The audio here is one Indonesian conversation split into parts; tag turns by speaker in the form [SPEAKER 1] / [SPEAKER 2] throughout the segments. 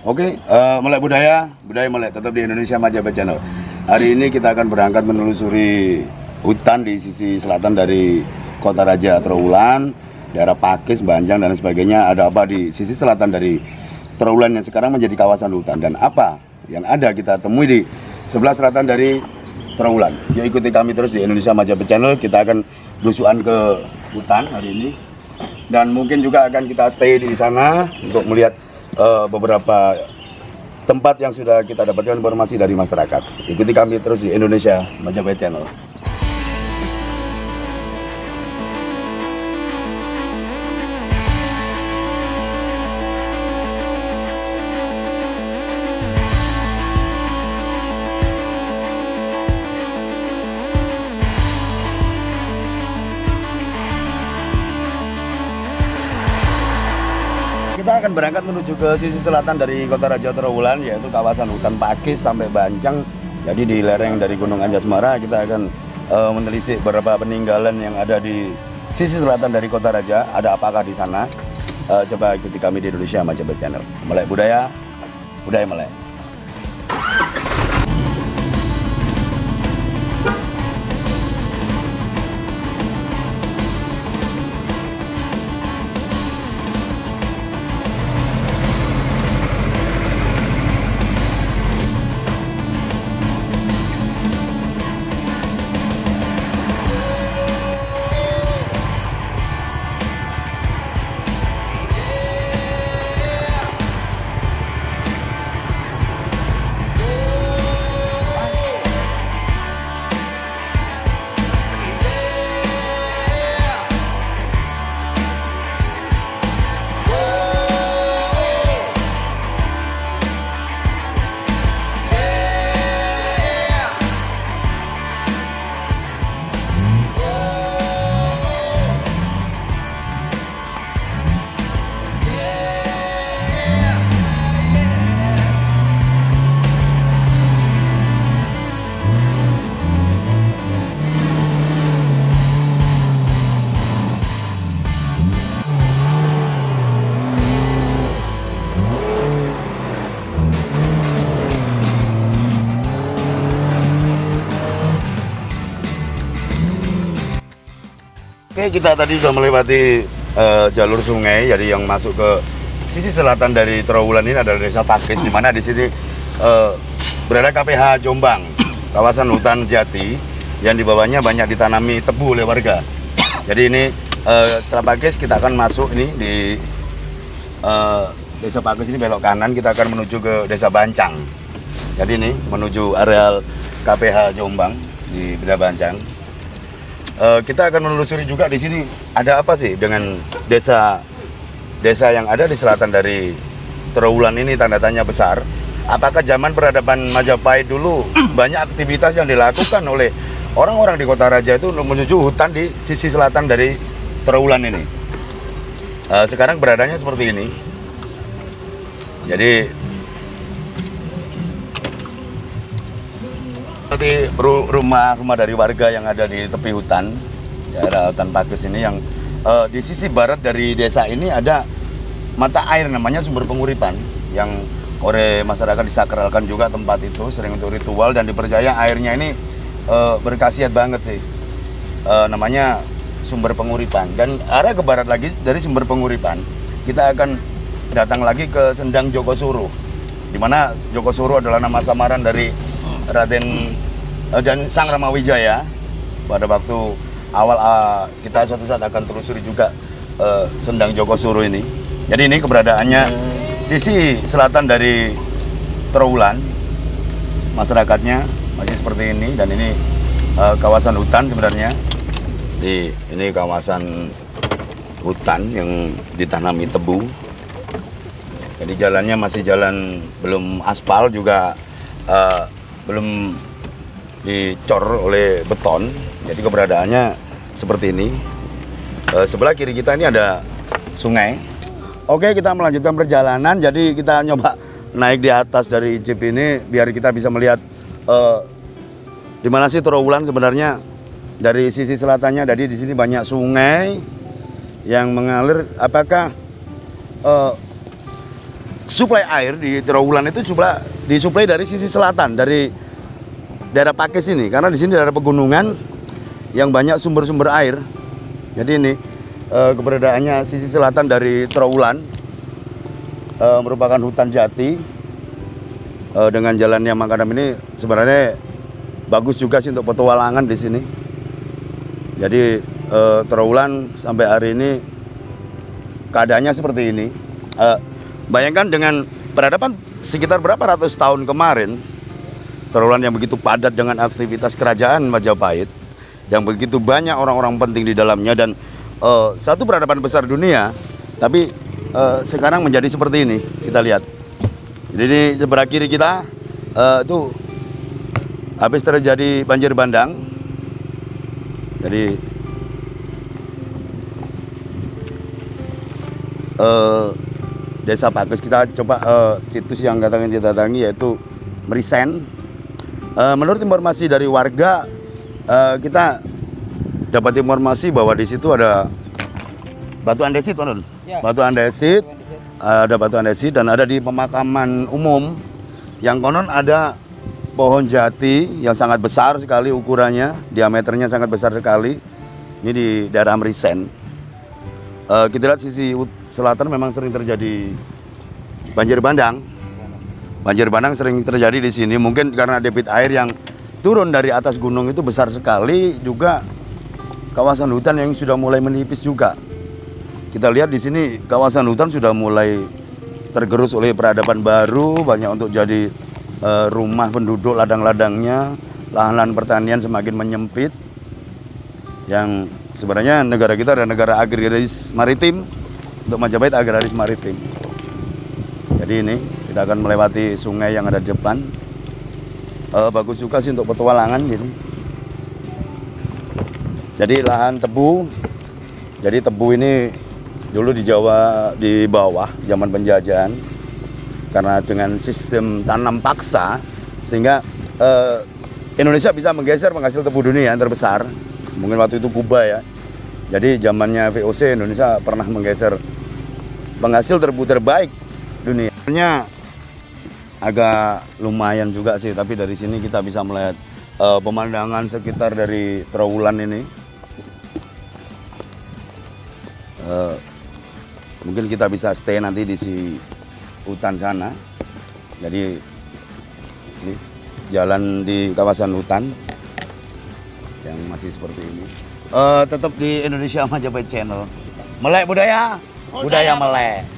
[SPEAKER 1] Oke, Melek Budaya Melek tetap di Indonesia Majapahit Channel. Hari ini kita akan berangkat menelusuri hutan di sisi selatan dari Kota Raja Trowulan, daerah Pakis, Banjang dan sebagainya. Ada apa di sisi selatan dari Trowulan yang sekarang menjadi kawasan hutan, dan apa yang ada kita temui di sebelah selatan dari Trowulan. Ya, ikuti kami terus di Indonesia Majapahit Channel. Kita akan belusuan ke hutan hari ini, dan mungkin juga akan kita stay di sana untuk melihat beberapa tempat yang sudah kita dapatkan informasi dari masyarakat. Ikuti kami terus di Indonesia Majapahit Channel. Kita akan berangkat menuju ke sisi selatan dari Kota Raja Trowulan, yaitu kawasan hutan Pakis sampai Banjang. Jadi di lereng dari Gunung Anjasmara kita akan menelisik beberapa peninggalan yang ada di sisi selatan dari Kota Raja. Ada apakah di sana? Coba ikuti kami di Indonesia Majapahit Channel. Melek Budaya Melek. Oke, kita tadi sudah melewati jalur sungai, jadi yang masuk ke sisi selatan dari Trowulan ini adalah Desa Pakis, di mana di sini berada KPH Jombang, kawasan hutan jati yang di bawahnya banyak ditanami tebu oleh warga. Jadi ini setelah Pakis kita akan masuk ini di Desa Pakis ini belok kanan, kita akan menuju ke Desa Bancang. Jadi ini menuju areal KPH Jombang di Beda Bancang. Kita akan menelusuri juga di sini ada apa sih dengan desa yang ada di selatan dari Trowulan ini, tanda tanya besar. Apakah zaman peradaban Majapahit dulu banyak aktivitas yang dilakukan oleh orang-orang di Kota Raja itu untuk menuju hutan di sisi selatan dari Trowulan ini? Sekarang beradanya seperti ini. Jadi seperti rumah dari warga yang ada di tepi hutan, daerah hutan Pakis ini, yang di sisi barat dari desa ini ada mata air namanya Sumber Penguripan, yang oleh masyarakat disakralkan juga tempat itu, sering untuk ritual, dan dipercaya airnya ini berkhasiat banget sih. Namanya Sumber Penguripan. Dan arah ke barat lagi dari Sumber Penguripan, kita akan datang lagi ke Sendang Jokosuro, di mana Jokosuro adalah nama samaran dari Raden dan Sang Ramawijaya pada waktu awal. Kita suatu saat akan telusuri juga Sendang Jokosuro ini. Jadi ini keberadaannya sisi selatan dari Trowulan, masyarakatnya masih seperti ini, dan ini kawasan hutan sebenarnya. Ini kawasan hutan yang ditanami tebu. Jadi jalannya masih jalan belum aspal, juga belum dicor oleh beton. Jadi keberadaannya seperti ini. Sebelah kiri kita ini ada sungai. Oke, kita melanjutkan perjalanan. Jadi kita nyoba naik di atas dari jeep ini biar kita bisa melihat di mana sih Trowulan sebenarnya dari sisi selatannya. Jadi di sini banyak sungai yang mengalir. Apakah suplai air di Trawulan itu disuplai dari sisi selatan, dari daerah Pakis ini, karena di sini daerah pegunungan yang banyak sumber-sumber air. Jadi ini keberadaannya sisi selatan dari Trawulan merupakan hutan jati dengan jalannya makadam ini sebenarnya bagus juga sih untuk petualangan di sini. Jadi Trawulan sampai hari ini keadaannya seperti ini. Bayangkan dengan peradaban sekitar berapa ratus tahun kemarin, Trawulan yang begitu padat dengan aktivitas kerajaan Majapahit, yang begitu banyak orang-orang penting di dalamnya, dan satu peradaban besar dunia, tapi sekarang menjadi seperti ini. Kita lihat. Jadi di sebelah kiri kita itu habis terjadi banjir bandang. Jadi Desa Pakis, kita coba situs yang katanya didatangi yaitu Mrisen. Menurut informasi dari warga, kita dapat informasi bahwa di situ ada batu andesit, ya. Batu andesit, ada batu andesit, dan ada di pemakaman umum yang konon ada pohon jati yang sangat besar sekali ukurannya, diameternya sangat besar sekali. Ini di daerah Mrisen. Kita lihat sisi selatan memang sering terjadi banjir bandang. Banjir bandang sering terjadi di sini, mungkin karena debit air yang turun dari atas gunung itu besar sekali, juga kawasan hutan yang sudah mulai menipis juga. Kita lihat di sini kawasan hutan sudah mulai tergerus oleh peradaban baru, banyak untuk jadi rumah penduduk, ladang-ladangnya, lahan-lahan pertanian semakin menyempit. Yang sebenarnya negara kita adalah negara agraris maritim, untuk Majapahit agraris maritim. Jadi ini kita akan melewati sungai yang ada di depan. Bagus juga sih untuk petualangan gitu. Jadi lahan tebu. Jadi tebu ini dulu di Jawa di bawah zaman penjajahan, karena dengan sistem tanam paksa sehingga Indonesia bisa menggeser penghasil tebu dunia yang terbesar. Mungkin waktu itu Kuba ya. Jadi zamannya VOC Indonesia pernah menggeser penghasil tebu terbaik dunia. Agak lumayan juga sih, tapi dari sini kita bisa melihat pemandangan sekitar dari Trawulan ini. Mungkin kita bisa stay nanti di si hutan sana. Jadi ini jalan di kawasan hutan yang masih seperti ini. Tetap di Indonesia Majapahit Channel. Melek budaya, budaya melek.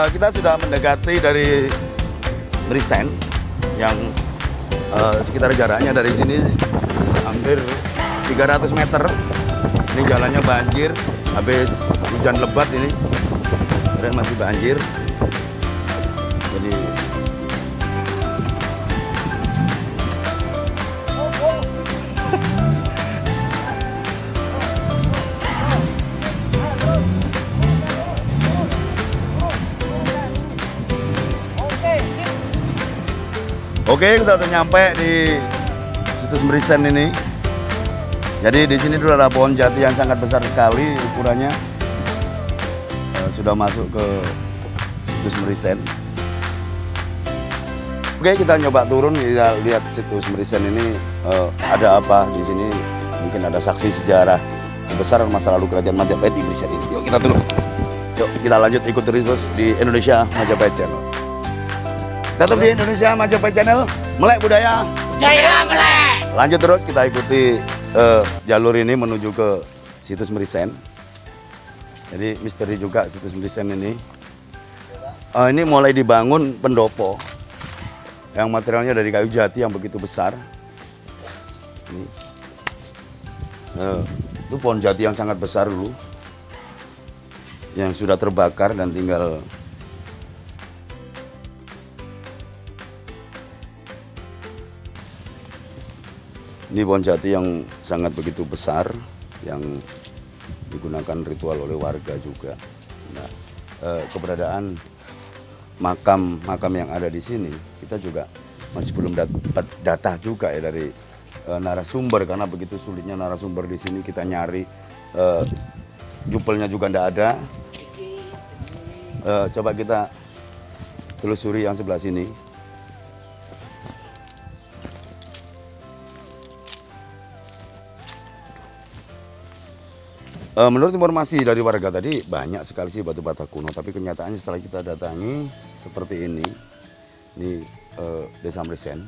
[SPEAKER 1] Kita sudah mendekati dari Mrisen yang sekitar jaraknya dari sini hampir 300 meter. Ini jalannya banjir, habis hujan lebat ini, dan masih banjir. Jadi Oke, kita udah nyampe di situs Mrisen ini. Jadi di sini dulu ada pohon jati yang sangat besar sekali ukurannya. Sudah masuk ke situs Merisen. Oke, kita nyoba turun, kita lihat situs Merisen ini ada apa di sini. Mungkin ada saksi sejarah kebesaran masa lalu Kerajaan Majapahit di Merisen ini. Yuk kita turun. Yuk kita lanjut ikut terus di Indonesia Majapahit Channel. Tetap di Indonesia Majapahit Channel, melek budaya.
[SPEAKER 2] Jaya melek.
[SPEAKER 1] Lanjut terus kita ikuti jalur ini menuju ke situs Merisen. Jadi misteri juga situs Merisen ini. Ini mulai dibangun pendopo yang materialnya dari kayu jati yang begitu besar. Ini. Itu pohon jati yang sangat besar dulu, yang sudah terbakar dan tinggal ini pohon jati yang sangat begitu besar yang digunakan ritual oleh warga juga. Nah, keberadaan makam yang ada di sini kita juga masih belum dapat data juga ya dari narasumber, karena begitu sulitnya narasumber di sini kita nyari. Jupelnya juga tidak ada. Coba kita telusuri yang sebelah sini. Menurut informasi dari warga tadi banyak sekali sih batu bata kuno, tapi kenyataannya setelah kita datangi seperti ini. Ini Desa Merisen.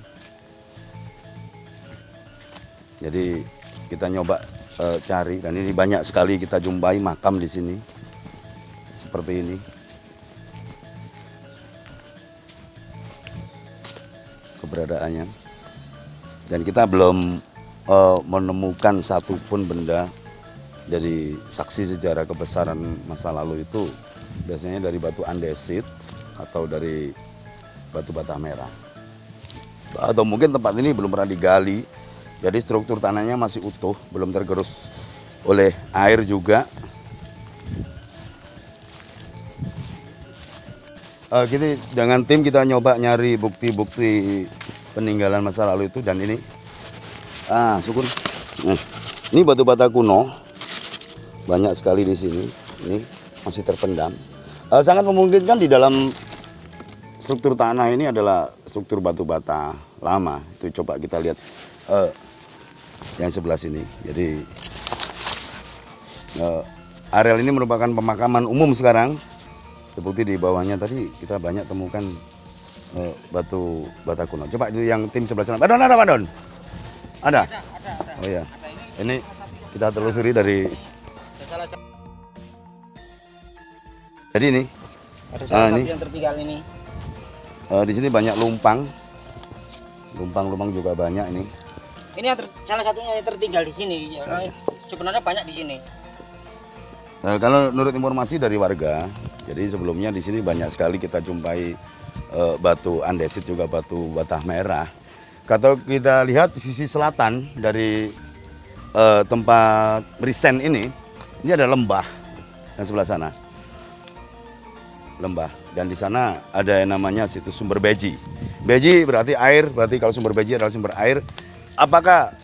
[SPEAKER 1] Jadi kita nyoba cari, dan ini banyak sekali kita jumpai makam di sini seperti ini. Keberadaannya, dan kita belum menemukan satupun benda dari saksi sejarah kebesaran masa lalu itu. Biasanya dari batu andesit atau dari batu bata merah, atau mungkin tempat ini belum pernah digali, jadi struktur tanahnya masih utuh, belum tergerus oleh air juga. Kita dengan tim kita nyoba nyari bukti-bukti peninggalan masa lalu itu, dan ini syukur. Nah, ini batu bata kuno banyak sekali di sini. Ini masih terpendam. Sangat memungkinkan di dalam struktur tanah ini adalah struktur batu bata lama. Itu coba kita lihat yang sebelah sini. Jadi areal ini merupakan pemakaman umum sekarang. Seperti di bawahnya tadi kita banyak temukan batu bata kuno. Coba itu yang tim sebelah sana. Ada Pak Don? Ada? Oh ya. Ini kita telusuri dari. Jadi ini
[SPEAKER 2] ada salah satu yang tertinggal ini.
[SPEAKER 1] Di sini banyak lumpang juga banyak ini.
[SPEAKER 2] Ini salah satunya yang tertinggal di sini. Sebenarnya banyak di sini.
[SPEAKER 1] Kalau menurut informasi dari warga, jadi sebelumnya di sini banyak sekali kita jumpai batu andesit, juga batu bata merah. Kalau kita lihat di sisi selatan dari tempat Merisen ini ada lembah yang sebelah sana. Lembah, dan di sana ada yang namanya situs sumber beji. Beji berarti air, berarti kalau sumber beji adalah sumber air. Apakah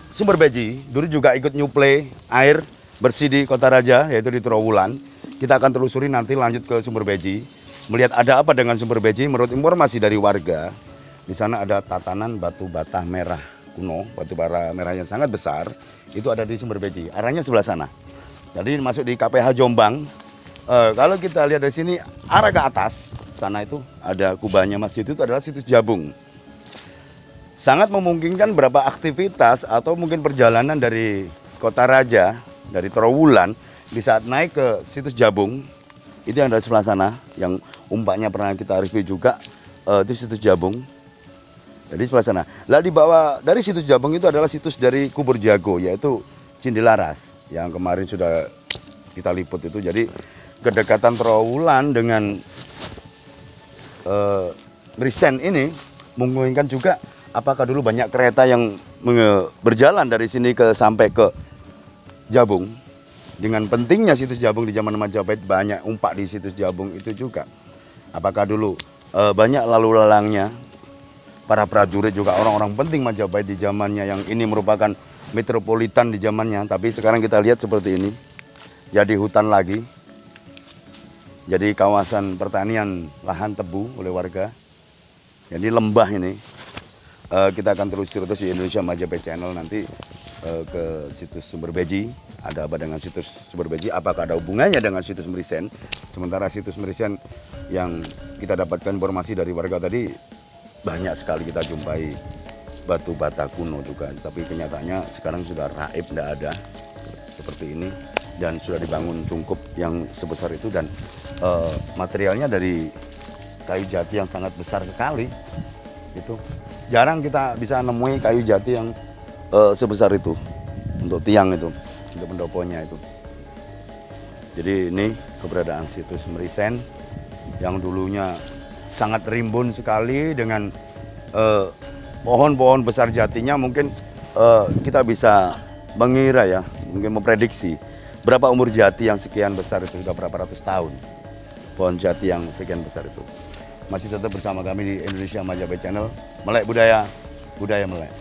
[SPEAKER 1] sumber beji dulu juga ikut nyuplai air bersih di Kota Raja, yaitu di Trowulan? Kita akan telusuri nanti, lanjut ke sumber beji, melihat ada apa dengan sumber beji. Menurut informasi dari warga, di sana ada tatanan batu bata merah kuno, batu bata merah yang sangat besar, itu ada di sumber beji. Arahnya sebelah sana. Jadi masuk di KPH Jombang. Kalau kita lihat dari sini arah ke atas sana itu ada kubahnya masjid, itu adalah situs Jabung. Sangat memungkinkan beberapa aktivitas atau mungkin perjalanan dari Kota Raja, dari Trowulan, di saat naik ke situs Jabung, itu yang ada sebelah sana, yang umpaknya pernah kita review juga, itu situs Jabung. Jadi sebelah sana. Lah di bawah dari situs Jabung itu adalah situs dari kubur jago, yaitu Cindelaras, yang kemarin sudah kita liput itu. Jadi kedekatan Trowulan dengan Merisen ini memungkinkan juga apakah dulu banyak kereta yang berjalan dari sini sampai ke Jabung. Dengan pentingnya situs Jabung di zaman Majapahit, banyak umpak di situs Jabung itu juga. Apakah dulu banyak lalu lalangnya para prajurit, juga orang-orang penting Majapahit di zamannya, yang ini merupakan metropolitan di zamannya, tapi sekarang kita lihat seperti ini. Jadi hutan lagi. Jadi kawasan pertanian lahan tebu oleh warga. Jadi lembah ini. Kita akan terus di Indonesia Majapahit Channel nanti ke situs Sumber Beji. Ada apa dengan situs Sumber Beji? Apakah ada hubungannya dengan situs Merisen? Sementara situs Merisen yang kita dapatkan informasi dari warga tadi, banyak sekali kita jumpai batu bata kuno juga. Tapi kenyataannya sekarang sudah raib, tidak ada seperti ini. Dan sudah dibangun cungkup yang sebesar itu. Dan materialnya dari kayu jati yang sangat besar sekali. Itu jarang kita bisa nemui kayu jati yang sebesar itu untuk tiang itu, untuk pendoponya itu. Jadi ini keberadaan situs Merisen yang dulunya sangat rimbun sekali dengan pohon-pohon besar jatinya. Mungkin kita bisa mengira ya, mungkin memprediksi berapa umur jati yang sekian besar itu, sudah berapa ratus tahun pohon jati yang sekian besar itu. Masih tetap bersama kami di Indonesia Majapahit Channel, Melek Budaya, Budaya Melek.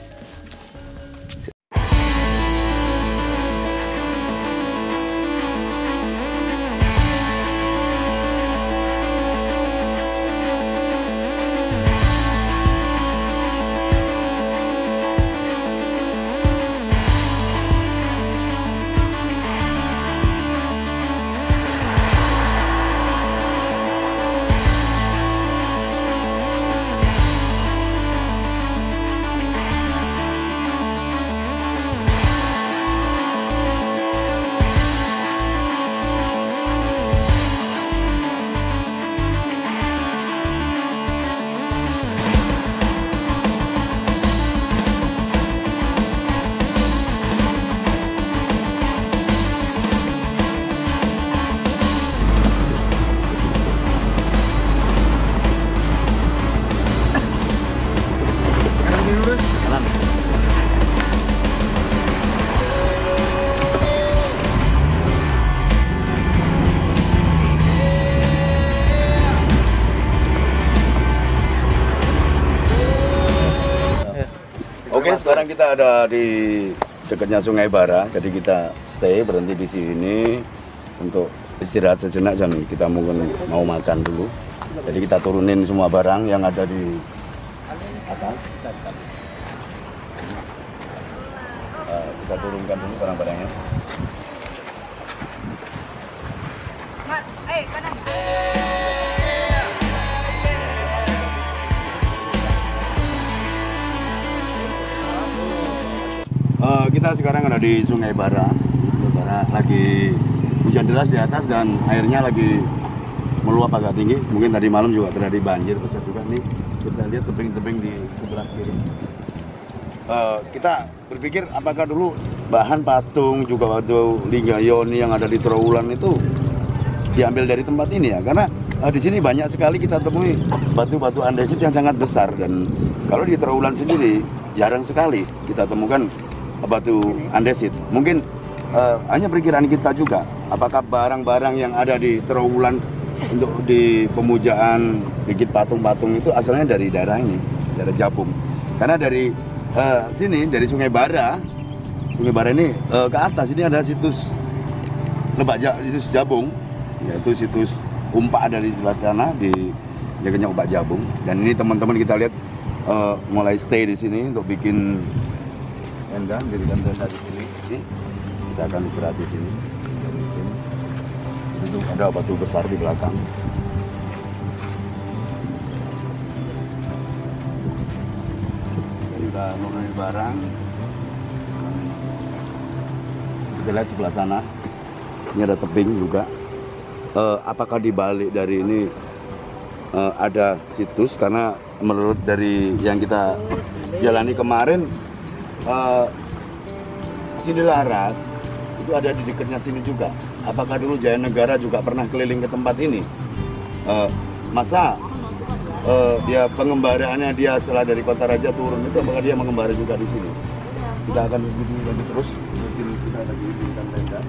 [SPEAKER 1] Oke, sekarang kita ada di dekatnya Sungai Bara, jadi kita stay berhenti di sini untuk istirahat sejenak dan kita mungkin mau makan dulu. Jadi kita turunin semua barang yang ada di atas. Kita turunkan dulu barang-barangnya.
[SPEAKER 3] Kanan.
[SPEAKER 1] Kita sekarang ada di Sungai Bara. Sungai Bara lagi hujan deras di atas dan airnya lagi meluap agak tinggi. Mungkin tadi malam juga terjadi banjir besar juga nih. Kita lihat tebing-tebing di sebelah kiri. Kita berpikir apakah dulu bahan patung juga batu Lingga Yoni yang ada di Trowulan itu diambil dari tempat ini ya, karena di sini banyak sekali kita temui batu-batu andesit yang sangat besar, dan kalau di Trowulan sendiri jarang sekali kita temukan batu andesit. Mungkin hanya perkiraan kita juga, apakah barang-barang yang ada di Trowulan untuk di pemujaan bikin patung-patung itu asalnya dari daerah ini, daerah Japung. Karena dari sini, dari Sungai Bara ini ke atas ini ada situs situs Jabung, yaitu situs Umpak ada di sebelah sana di dekatnya Umpak Jabung. Dan ini teman-teman kita lihat mulai stay di sini untuk bikin tenda, dirikan tenda di sini. Kita akan istirahat di sini. Itu ada batu besar di belakang. Kita nurunin barang. Kita lihat sebelah sana. Ini ada tebing juga. Apakah di balik dari ini ada situs? Karena menurut dari yang kita jalani kemarin, Sini Laras itu ada di dekatnya sini juga. Apakah dulu Jayanegara juga pernah keliling ke tempat ini? Masa dia pengembaraannya dia setelah dari Kota Raja turun itu, apakah dia mengembara juga di sini? Kita akan lanjut terus. Mungkin kita lagi bikin tenda.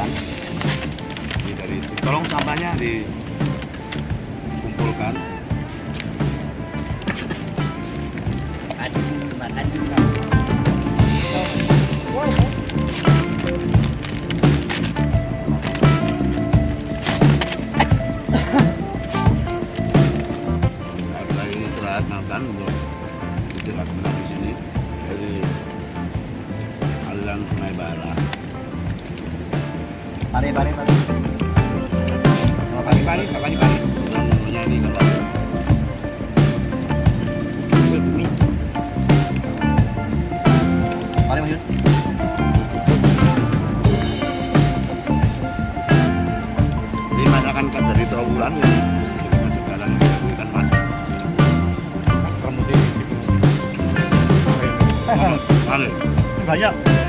[SPEAKER 1] Trawulan. Ini dari tolong sampahnya dikumpulkan.
[SPEAKER 2] Makan juga.
[SPEAKER 1] Lagi istirahat makan untuk istirahat benar di sini dari aliran Sungai Bara.
[SPEAKER 2] Pari.
[SPEAKER 1] Pari. Yang menyanyi kalau
[SPEAKER 2] Pari Mas Yun.
[SPEAKER 1] ini masakan khas dari Trawulan yang sekarang ikan mas.
[SPEAKER 2] Promosi.
[SPEAKER 1] Mana?
[SPEAKER 2] Banyak.